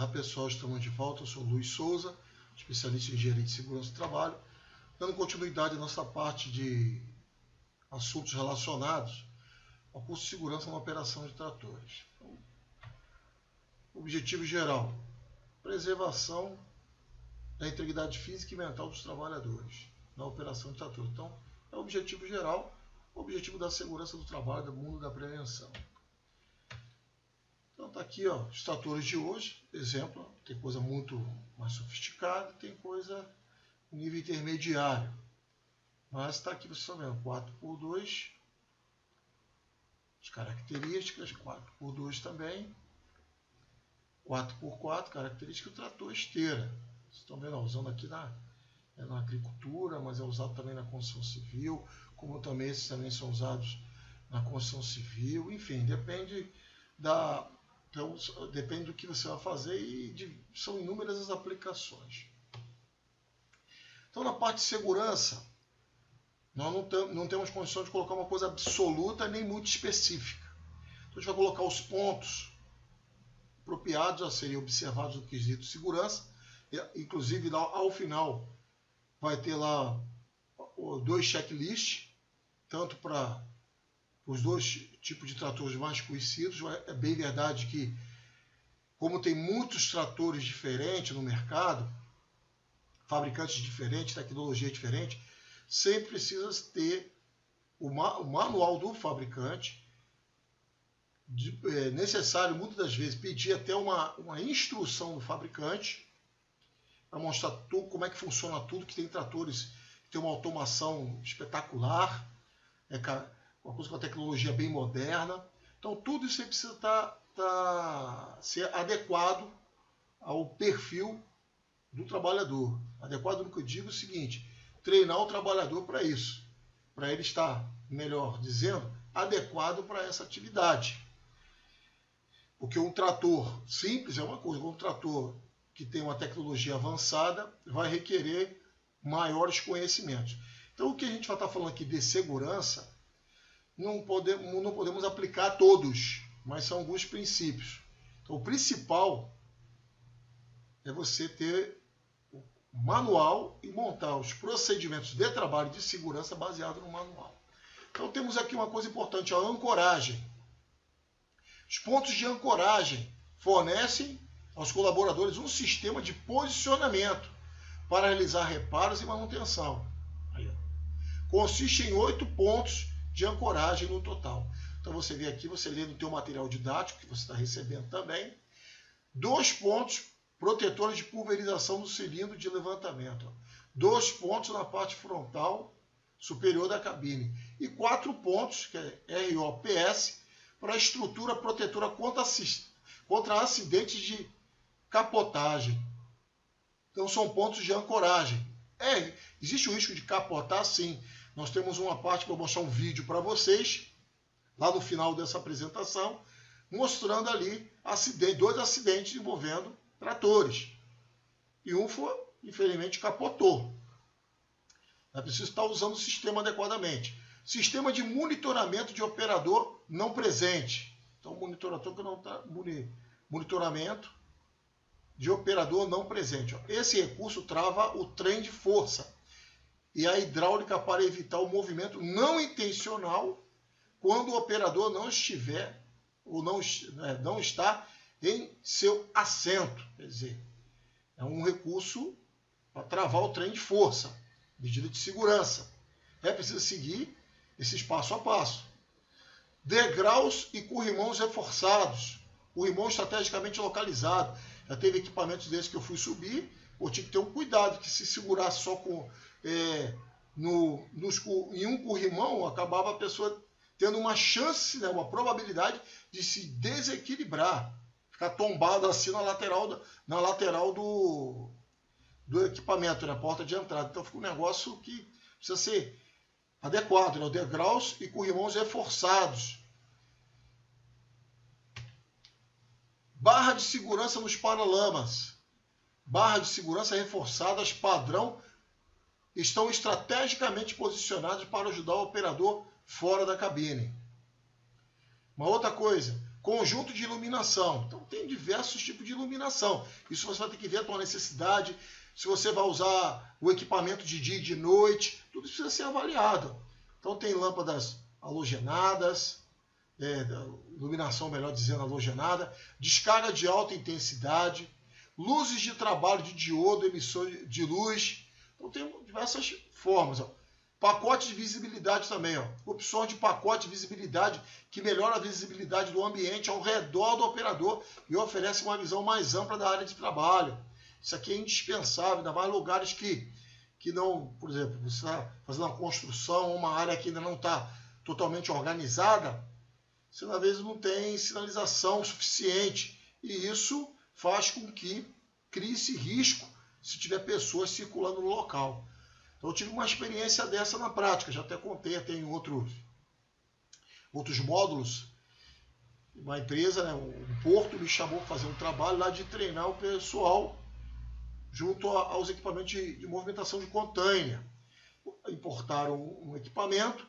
Olá pessoal, estamos de volta. Eu sou Luiz Souza, especialista em engenharia de segurança do trabalho, dando continuidade à nossa parte de assuntos relacionados ao curso de segurança na operação de tratores. Objetivo geral: preservação da integridade física e mental dos trabalhadores na operação de trator. Então, é o objetivo geral, o objetivo da segurança do trabalho, do mundo da prevenção. Então está aqui, ó, os tratores de hoje, exemplo, tem coisa muito mais sofisticada, tem coisa nível intermediário. Mas está aqui, vocês estão vendo, 4x2, as características, 4x2 também, 4x4, característica do trator esteira. Vocês estão vendo, ó, usando aqui na agricultura, mas é usado também na construção civil, como também esses também são usados na construção civil, enfim, depende do que você vai fazer e são inúmeras as aplicações. Então, na parte de segurança, nós não temos condição de colocar uma coisa absoluta nem muito específica. Então, a gente vai colocar os pontos apropriados a serem observados no quesito segurança. Inclusive, ao final, vai ter lá 2 checklists, tanto para os 2 tipos de tratores mais conhecidos. É bem verdade que, como tem muitos tratores diferentes no mercado, fabricantes diferentes, tecnologia diferente, sempre precisa ter o manual do fabricante. É necessário, muitas das vezes, pedir até uma instrução do fabricante para mostrar tudo, como é que funciona tudo, que tem tratores que tem uma automação espetacular, uma coisa com a tecnologia bem moderna. Então, tudo isso aí precisa ser adequado ao perfil do trabalhador. Adequado no que eu digo é o seguinte: treinar o trabalhador para isso, para ele estar, melhor dizendo, adequado para essa atividade. Porque um trator simples é uma coisa, um trator que tem uma tecnologia avançada vai requerer maiores conhecimentos. Então, o que a gente vai estar falando aqui de segurança, não podemos aplicar todos, mas são alguns princípios. Então, o principal é você ter o manual e montar os procedimentos de trabalho e de segurança baseado no manual. Então, temos aqui uma coisa importante, a ancoragem. Os pontos de ancoragem fornecem aos colaboradores um sistema de posicionamento para realizar reparos e manutenção. Aí, consiste em 8 pontos de ancoragem no total. Então você vê aqui, você lê no teu material didático, que você está recebendo também, 2 pontos protetores de pulverização do cilindro de levantamento. 2 pontos na parte frontal superior da cabine. E 4 pontos, que é ROPS, para a estrutura protetora contra acidentes de capotagem. Então são pontos de ancoragem. Existe o risco de capotar? Sim. Nós temos uma parte para mostrar um vídeo para vocês, lá no final dessa apresentação, mostrando ali 2 acidentes envolvendo tratores. E um foi, infelizmente, capotou. É preciso estar usando o sistema adequadamente. Sistema de monitoramento de operador não presente. Então, monitoramento de operador não presente. Esse recurso trava o trem de força e a hidráulica para evitar o movimento não intencional quando o operador não estiver ou não está em seu assento. Quer dizer, é um recurso para travar o trem de força, medida de segurança. É preciso seguir esses passo a passo. Degraus e corrimãos reforçados. Corrimão estrategicamente localizado. Já teve equipamentos desses que eu fui subir, eu tinha que ter um cuidado, que se segurasse só em um corrimão, acabava a pessoa tendo uma chance, uma probabilidade de se desequilibrar, ficar tombado assim na lateral do equipamento, na porta de entrada. Então fica um negócio que precisa ser adequado, degraus e corrimãos reforçados. Barra de segurança nos paralamas. Barra de segurança reforçadas padrão estão estrategicamente posicionadas para ajudar o operador fora da cabine. Uma outra coisa, Conjunto de iluminação. Então, tem diversos tipos de iluminação. Isso você vai ter que ver a tua necessidade, se você vai usar o equipamento de dia e de noite, tudo isso precisa ser avaliado. Então, tem lâmpadas halogenadas, iluminação, melhor dizendo, halogenada, descarga de alta intensidade, luzes de trabalho de diodo, emissor de luz. Então, tem diversas formas. Pacote de visibilidade também. Opções de pacote de visibilidade que melhora a visibilidade do ambiente ao redor do operador e oferece uma visão mais ampla da área de trabalho. Isso aqui é indispensável, ainda mais lugares que não, por exemplo, você está fazendo uma construção, uma área que ainda não está totalmente organizada, você às vezes não tem sinalização suficiente e isso faz com que crie-se risco se tiver pessoas circulando no local. Então, eu tive uma experiência dessa na prática, já até contei até em outros módulos. Uma empresa, um porto, me chamou para fazer um trabalho lá de treinar o pessoal junto aos equipamentos de movimentação de container. Importaram um equipamento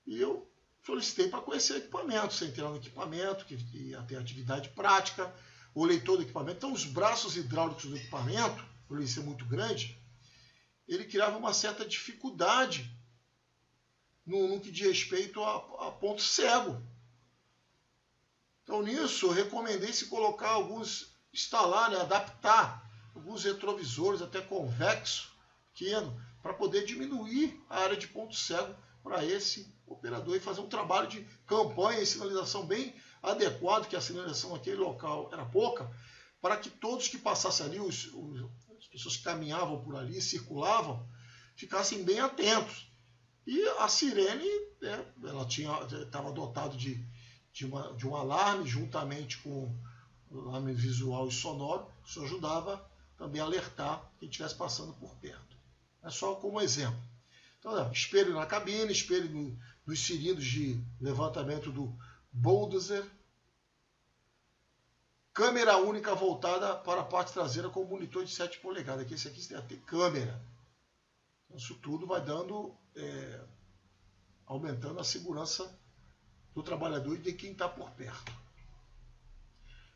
e eu solicitei para conhecer o equipamento, sem entrar no equipamento, que ia ter atividade prática, olhei todo o equipamento. Então, os braços hidráulicos do equipamento, por ele ser muito grande, ele criava uma certa dificuldade no que diz respeito a ponto cego. Então, nisso, eu recomendei se colocar instalar, adaptar alguns retrovisores, até convexo, pequeno, para poder diminuir a área de ponto cego para esse operador e fazer um trabalho de campanha e sinalização bem adequado, que a sinalização naquele local era pouca, para que todos que passassem ali, as pessoas que caminhavam por ali, circulavam, ficassem bem atentos. E a sirene, ela estava dotada de um alarme, juntamente com o alarme visual e sonoro, isso ajudava também a alertar quem estivesse passando por perto. É só como exemplo. Então, espelho na cabine, espelho nos cilindros de levantamento do bulldozer, câmera única voltada para a parte traseira com monitor de 7 polegadas. Aqui, esse aqui tem câmera. Então, isso tudo vai aumentando a segurança do trabalhador e de quem está por perto.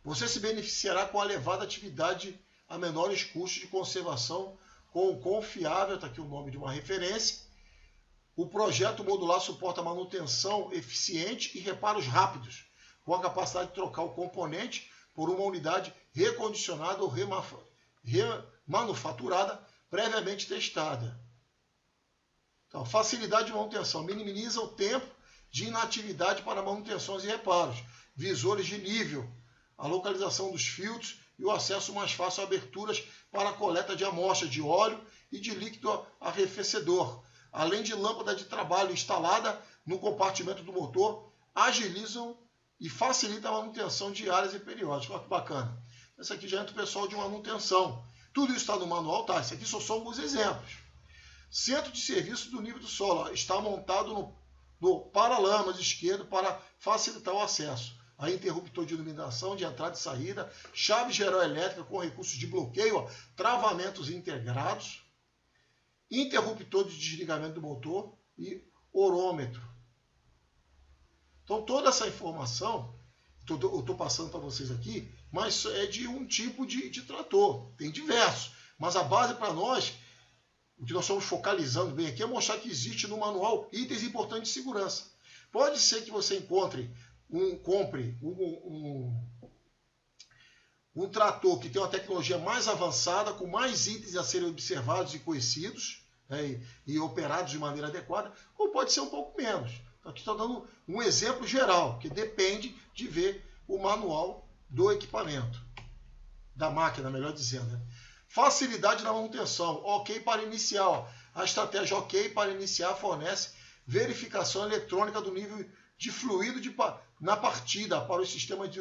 Você se beneficiará com a elevada atividade a menores custos de conservação com o confiável, está aqui o nome de uma referência. O projeto modular suporta manutenção eficiente e reparos rápidos, com a capacidade de trocar o componente por uma unidade recondicionada ou remanufaturada previamente testada. Então, facilidade de manutenção. Minimiza o tempo de inatividade para manutenções e reparos. Visores de nível. A localização dos filtros e o acesso mais fácil a aberturas para a coleta de amostras de óleo e de líquido arrefecedor. Além de lâmpada de trabalho instalada no compartimento do motor, agilizam e facilitam a manutenção diária e periódica. Olha que bacana. Esse aqui já entra o pessoal de manutenção. Tudo isso está no manual, tá? Esse aqui só são alguns exemplos. Centro de serviço do nível do solo. Está montado no paralamas esquerdo para facilitar o acesso. A interruptor de iluminação de entrada e saída, chave geral elétrica com recursos de bloqueio, travamentos integrados, interruptor de desligamento do motor e orômetro. Então, toda essa informação, eu estou passando para vocês aqui, mas é de um tipo de trator. Tem diversos. Mas a base para nós, o que nós estamos focalizando bem aqui, é mostrar que existe no manual itens importantes de segurança. Pode ser que você compre um trator que tem uma tecnologia mais avançada, com mais itens a serem observados e conhecidos, e operados de maneira adequada, ou pode ser um pouco menos. Aqui estou dando um exemplo geral, que depende de ver o manual do equipamento, da máquina, melhor dizendo. Facilidade na manutenção, ok para iniciar. A estratégia ok para iniciar fornece verificação eletrônica do nível de fluido na partida para o sistema de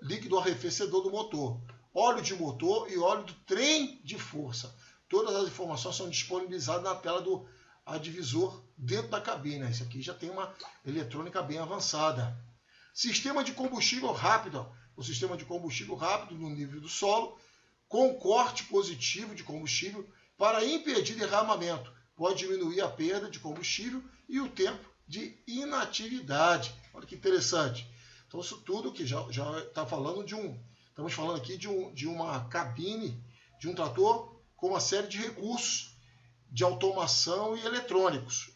líquido arrefecedor do motor, óleo de motor e óleo do trem de força. Todas as informações são disponibilizadas na tela do advisor dentro da cabine. Esse aqui já tem uma eletrônica bem avançada. Sistema de combustível rápido. O sistema de combustível rápido no nível do solo, com corte positivo de combustível para impedir derramamento. Pode diminuir a perda de combustível e o tempo de inatividade. Olha que interessante. Então isso tudo que já está falando estamos falando aqui de uma cabine, de um trator com uma série de recursos de automação e eletrônicos.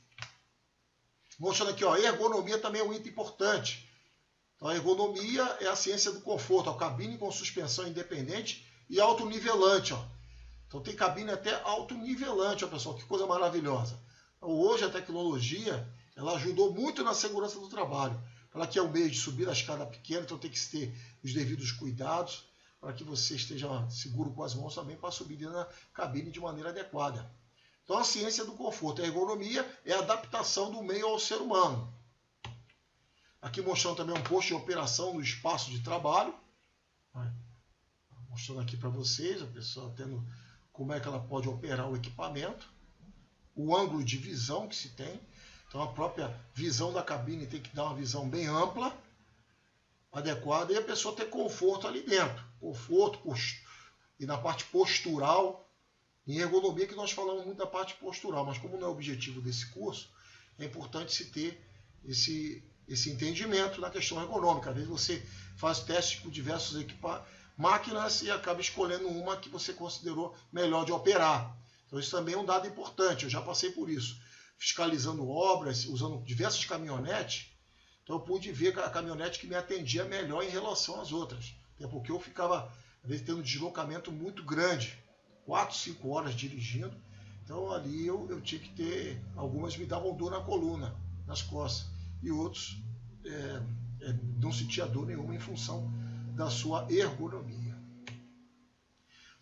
Mostrando aqui, ó, ergonomia também é um item importante. Então, a ergonomia é a ciência do conforto, a cabine com suspensão independente e autonivelante. Ó. Então, tem cabine até autonivelante, ó, pessoal, que coisa maravilhosa. Então, hoje, a tecnologia ela ajudou muito na segurança do trabalho. Ela que é o meio de subir a escada pequena, então tem que ter os devidos cuidados para que você esteja seguro com as mãos também para subir na cabine de maneira adequada. Então, a ciência do conforto, a ergonomia é a adaptação do meio ao ser humano. Aqui mostrando também um posto de operação no espaço de trabalho. Mostrando aqui para vocês, a pessoa tendo como é que ela pode operar o equipamento. O ângulo de visão que se tem. Então, a própria visão da cabine tem que dar uma visão bem ampla, adequada, e a pessoa ter conforto ali dentro. Conforto, e na parte postural. Em ergonomia que nós falamos muito da parte postural, mas como não é o objetivo desse curso, é importante se ter esse entendimento na questão ergonômica. Às vezes você faz testes com diversas máquinas e acaba escolhendo uma que você considerou melhor de operar. Então isso também é um dado importante, eu já passei por isso. Fiscalizando obras, usando diversas caminhonetes, então eu pude ver a caminhonete que me atendia melhor em relação às outras. Até porque eu ficava, às vezes, tendo um deslocamento muito grande. 4, 5 horas dirigindo, então ali eu tinha que ter, algumas me davam dor na coluna, nas costas, e outros não sentia dor nenhuma em função da sua ergonomia.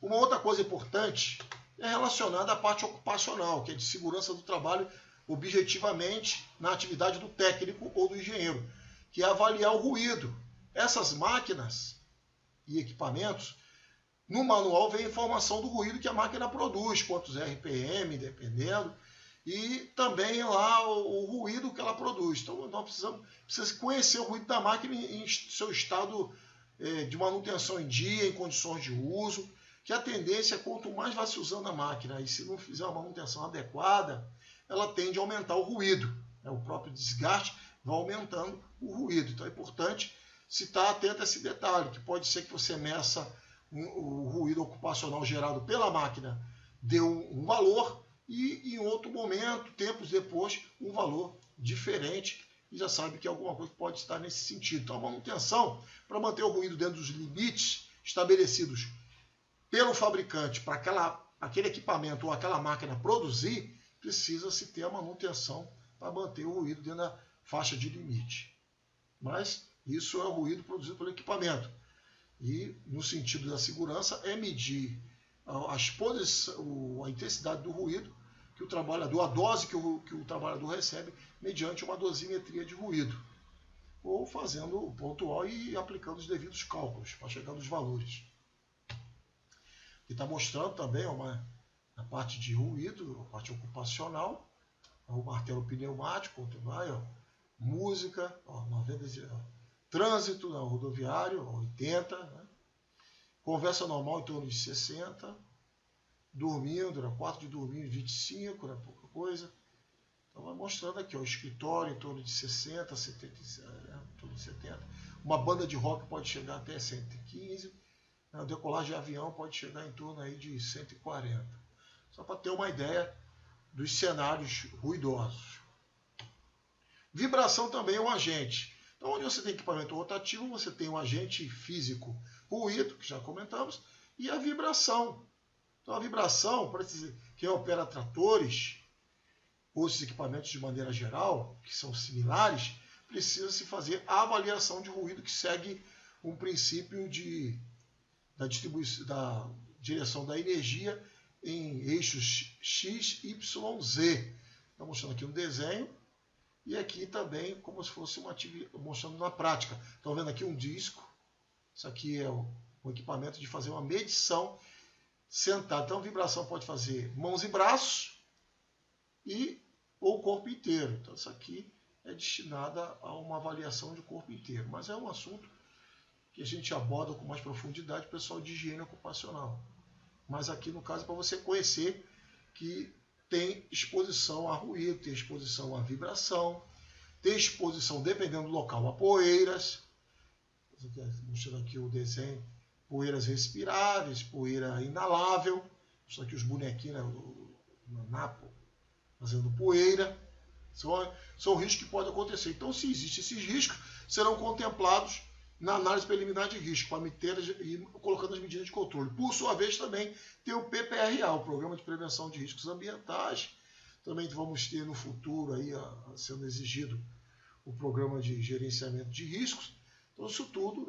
Uma outra coisa importante é relacionada à parte ocupacional, que é de segurança do trabalho objetivamente na atividade do técnico ou do engenheiro, que é avaliar o ruído. Essas máquinas e equipamentos, no manual vem a informação do ruído que a máquina produz, quantos RPM, dependendo, e também lá o ruído que ela produz. Então, nós precisamos conhecer o ruído da máquina em seu estado de manutenção em dia, em condições de uso, que a tendência é quanto mais vai se usando a máquina, e se não fizer uma manutenção adequada, ela tende a aumentar o ruído. O próprio desgaste vai aumentando o ruído. Então, é importante se estar atento a esse detalhe, que pode ser que você meça o ruído ocupacional gerado pela máquina deu um valor e em outro momento, tempos depois, um valor diferente e já sabe que alguma coisa pode estar nesse sentido. Então a manutenção, para manter o ruído dentro dos limites estabelecidos pelo fabricante para aquele equipamento ou aquela máquina produzir, precisa-se ter a manutenção para manter o ruído dentro da faixa de limite. Mas isso é o ruído produzido pelo equipamento. E, no sentido da segurança, é medir a intensidade do ruído que o trabalhador, a dose que o trabalhador recebe mediante uma dosimetria de ruído. Ou fazendo o pontual e aplicando os devidos cálculos para chegar nos valores. E está mostrando também a parte de ruído, a parte ocupacional, o martelo pneumático, música, 90. Trânsito na rodoviário, 80, né? Conversa normal em torno de 60, dormindo, quarto de dormir 25, pouca coisa. Então vai mostrando aqui, o escritório em torno de 60, 70, em torno de 70. Uma banda de rock pode chegar até 115, a decolagem de avião pode chegar em torno aí de 140. Só para ter uma ideia dos cenários ruidosos. Vibração também é um agente. Então, onde você tem equipamento rotativo, você tem um agente físico, ruído, que já comentamos, e a vibração. Então, a vibração, para quem opera tratores, ou esses equipamentos de maneira geral, que são similares, precisa se fazer a avaliação de ruído que segue um princípio da direção da energia em eixos X, Y, Z. Estou mostrando aqui um desenho. E aqui também, como se fosse mostrando na prática. Estão vendo aqui um disco. Isso aqui é o equipamento de fazer uma medição sentado. Então, a vibração pode fazer mãos e braços ou o corpo inteiro. Então, isso aqui é destinada a uma avaliação de corpo inteiro. Mas é um assunto que a gente aborda com mais profundidade, pessoal de higiene ocupacional. Mas aqui, no caso, é para você conhecer que tem exposição a ruído, tem exposição a vibração, tem exposição, dependendo do local, a poeiras. Mostrando aqui o desenho. Poeiras respiráveis, poeira inalável. Mostrando aqui os bonequinhos, né, o napo fazendo poeira. São riscos que podem acontecer. Então, se existem esses riscos, serão contemplados na análise preliminar de risco, para e colocando as medidas de controle. Por sua vez, também tem o PPRA, o Programa de Prevenção de Riscos Ambientais. Também vamos ter no futuro, aí, sendo exigido, o Programa de Gerenciamento de Riscos. Então, isso tudo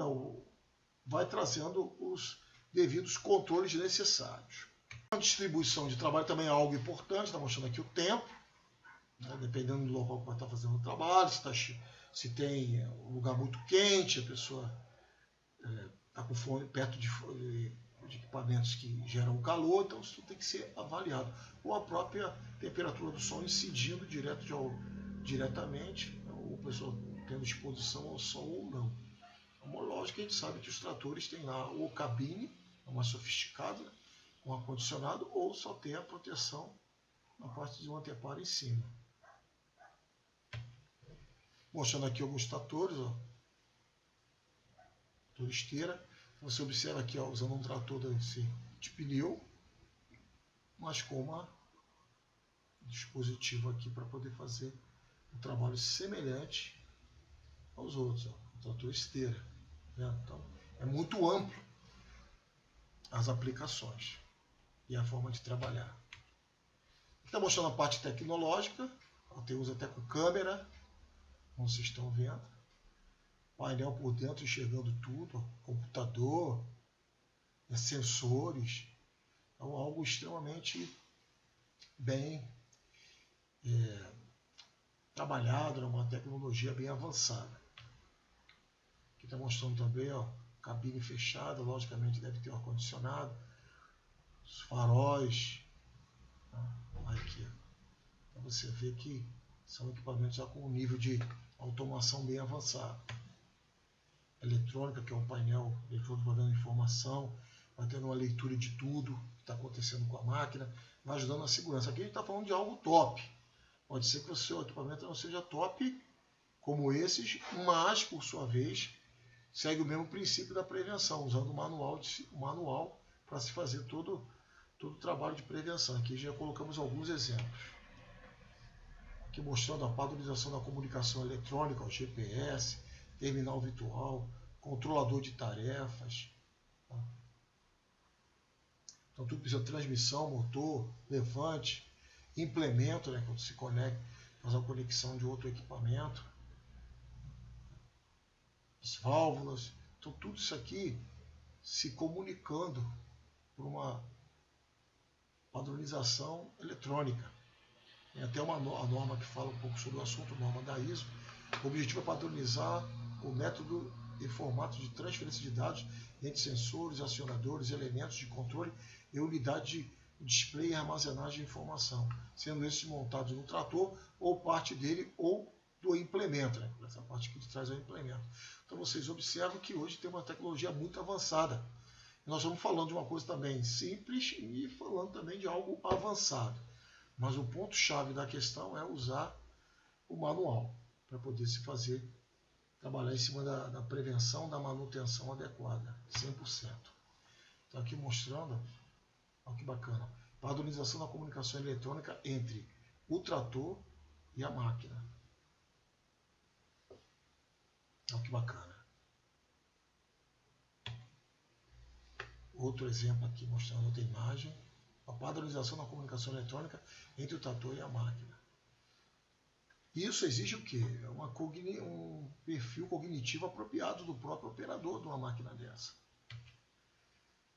vai trazendo os devidos controles necessários. A distribuição de trabalho também é algo importante, está mostrando aqui o tempo, né, dependendo do local que vai estar fazendo o trabalho, se tem um lugar muito quente, a pessoa está com fome perto de equipamentos que geram calor, então isso tem que ser avaliado. Ou a própria temperatura do sol incidindo diretamente, ou a pessoa tendo exposição ao sol ou não. Uma lógica, a gente sabe que os tratores têm lá ou cabine, mais sofisticada, com ar-condicionado, ou só tem a proteção na parte de um anteparo em cima. Mostrando aqui alguns tratores, ó. Trator esteira. Você observa aqui, ó, usando um trator de pneu, mas com um dispositivo aqui para poder fazer um trabalho semelhante aos outros, ó. O trator esteira. Né? Então, é muito amplo as aplicações e a forma de trabalhar. Está mostrando a parte tecnológica, tem uso até com câmera, como vocês estão vendo. Painel por dentro enxergando tudo, computador, sensores. Então, algo extremamente bem trabalhado, uma tecnologia bem avançada. Aqui está mostrando também, ó, cabine fechada, logicamente deve ter um ar-condicionado, os faróis. Aqui, para você ver que são equipamentos já com um nível de automação bem avançado. Eletrônica, que é um painel eletrônico dando informação, vai tendo uma leitura de tudo que está acontecendo com a máquina, vai ajudando na segurança. Aqui a gente está falando de algo top. Pode ser que o seu equipamento não seja top como esses, mas, por sua vez, segue o mesmo princípio da prevenção, usando o manual para se fazer todo o trabalho de prevenção. Aqui já colocamos alguns exemplos. Aqui mostrando a padronização da comunicação eletrônica, o GPS, terminal virtual, controlador de tarefas. Tá? Então tudo precisa de transmissão, motor, levante, implemento, né, quando se conecta, faz a conexão de outro equipamento. As válvulas. Então tudo isso aqui se comunicando por uma padronização eletrônica. Tem até a norma que fala um pouco sobre o assunto, a norma da ISO. O objetivo é padronizar o método e formato de transferência de dados entre sensores, acionadores, elementos de controle e unidade de display e armazenagem de informação, sendo esses montados no trator ou parte dele ou do implemento, né? Essa parte que traz é o implemento. Então vocês observam que hoje tem uma tecnologia muito avançada. Nós estamos falando de uma coisa também simples e falando também de algo avançado. Mas o ponto-chave da questão é usar o manual para poder se trabalhar em cima da prevenção, da manutenção adequada, 100%. Então aqui mostrando, olha que bacana, padronização da comunicação eletrônica entre o trator e a máquina. Olha que bacana. Outro exemplo aqui mostrando outra imagem, a padronização da comunicação eletrônica entre o trator e a máquina. Isso exige o quê? Um perfil cognitivo apropriado do próprio operador de uma máquina dessa.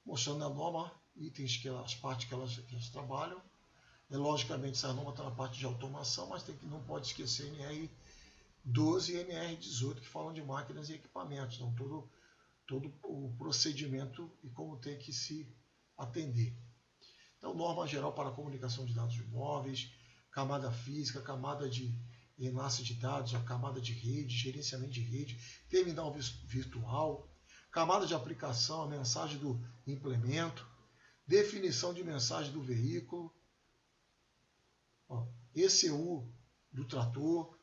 Mostrando a norma, itens, as partes que elas trabalham. Logicamente, essa norma está na parte de automação, mas não pode esquecer NR12 e NR18, que falam de máquinas e equipamentos. Então, todo o procedimento e como tem que se atender. Então, norma geral para a comunicação de dados móveis, camada física, camada de enlace de dados, a camada de rede, gerenciamento de rede, terminal virtual, camada de aplicação, a mensagem do implemento, definição de mensagem do veículo, ECU do trator,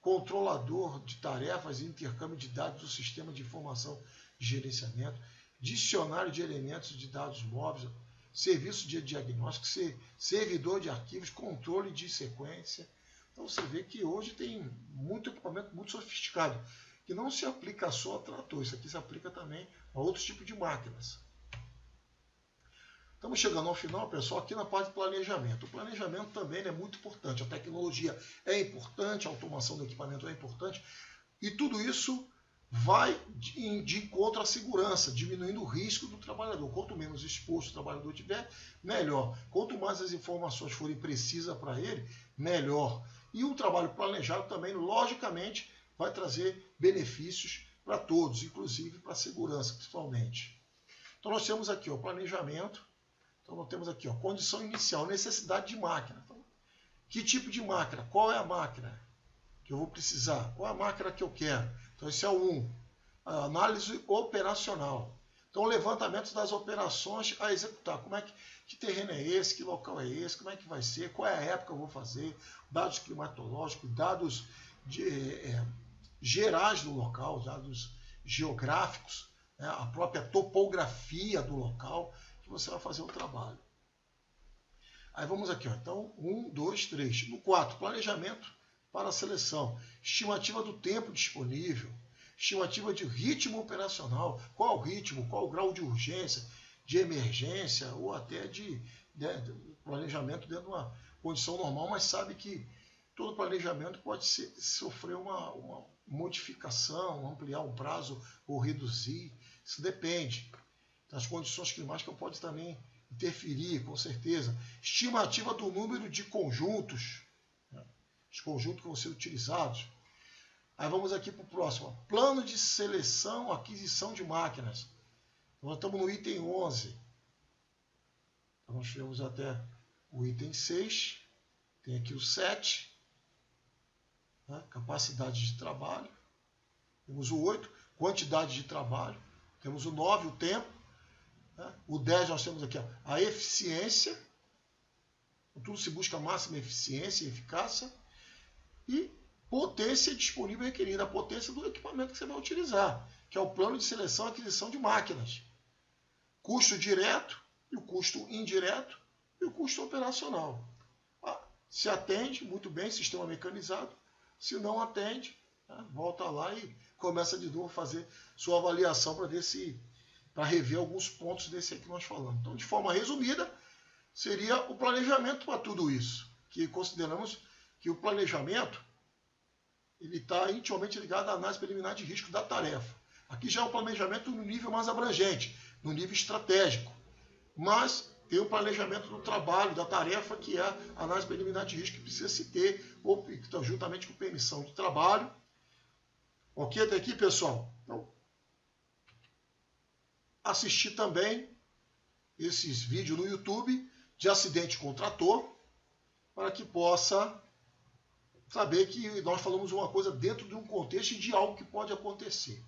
controlador de tarefas e intercâmbio de dados do sistema de informação de gerenciamento, dicionário de elementos de dados móveis, serviço de diagnóstico, servidor de arquivos, controle de sequência. Então você vê que hoje tem muito equipamento muito sofisticado, que não se aplica só a trator, isso aqui se aplica também a outros tipos de máquinas. Estamos chegando ao final, pessoal, aqui na parte de planejamento. O planejamento também é muito importante, a tecnologia é importante, a automação do equipamento é importante, e tudo isso vai de encontro à segurança, diminuindo o risco do trabalhador. Quanto menos exposto o trabalhador tiver, melhor. Quanto mais as informações forem precisas para ele, melhor. E um trabalho planejado também, logicamente, vai trazer benefícios para todos, inclusive para a segurança, principalmente. Então nós temos aqui o planejamento. Então nós temos aqui, condição inicial, necessidade de máquina. Então, que tipo de máquina? Qual é a máquina que eu vou precisar? Qual é a máquina que eu quero? Então esse é o 1. Análise operacional. Então levantamento das operações a executar. Que terreno é esse? Que local é esse? Como é que vai ser? Qual é a época que eu vou fazer? Dados climatológicos, dados gerais do local, dados geográficos, né? A própria topografia do local, você vai fazer o trabalho. Aí vamos aqui, então 1, 2, 3. No 4, planejamento para a seleção. Estimativa do tempo disponível. Estimativa de ritmo operacional. Qual o ritmo, qual o grau de urgência, de emergência ou até de planejamento dentro de uma condição normal, mas sabe que todo planejamento pode sofrer uma modificação, ampliar um prazo ou reduzir. Isso depende. As condições climáticas podem também interferir, com certeza. Estimativa do número de conjuntos, né? Os conjuntos que vão ser utilizados. Aí vamos aqui para o próximo. Plano de seleção, aquisição de máquinas. Nós estamos no item 11. Então nós temos até o item 6. Tem aqui o 7. Né? Capacidade de trabalho. Temos o 8. Quantidade de trabalho. Temos o 9, o tempo. O 10 nós temos aqui a eficiência, tudo se busca a máxima eficiência e eficácia, e potência disponível e requerida, a potência do equipamento que você vai utilizar, que é o plano de seleção e aquisição de máquinas. Custo direto, e o custo indireto, e o custo operacional. Se atende, muito bem, sistema mecanizado. Se não atende, volta lá e começa de novo a fazer sua avaliação para ver para rever alguns pontos desse aí que nós falamos. Então, de forma resumida, seria o planejamento para tudo isso, que consideramos que o planejamento ele está intimamente ligado à análise preliminar de risco da tarefa. Aqui já é o planejamento no nível mais abrangente, no nível estratégico, mas tem o planejamento do trabalho, da tarefa, que é a análise preliminar de risco que precisa se ter, juntamente com permissão de trabalho. Ok até aqui, pessoal? Então, assistir também esses vídeos no YouTube de acidente com trator, para que possa saber que nós falamos uma coisa dentro de um contexto e de algo que pode acontecer.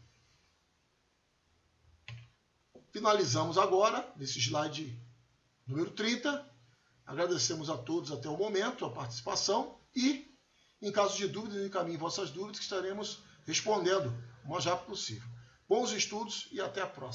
Finalizamos agora, nesse slide número 30. Agradecemos a todos até o momento a participação e, em caso de dúvidas, encaminhem vossas dúvidas que estaremos respondendo o mais rápido possível. Bons estudos e até a próxima.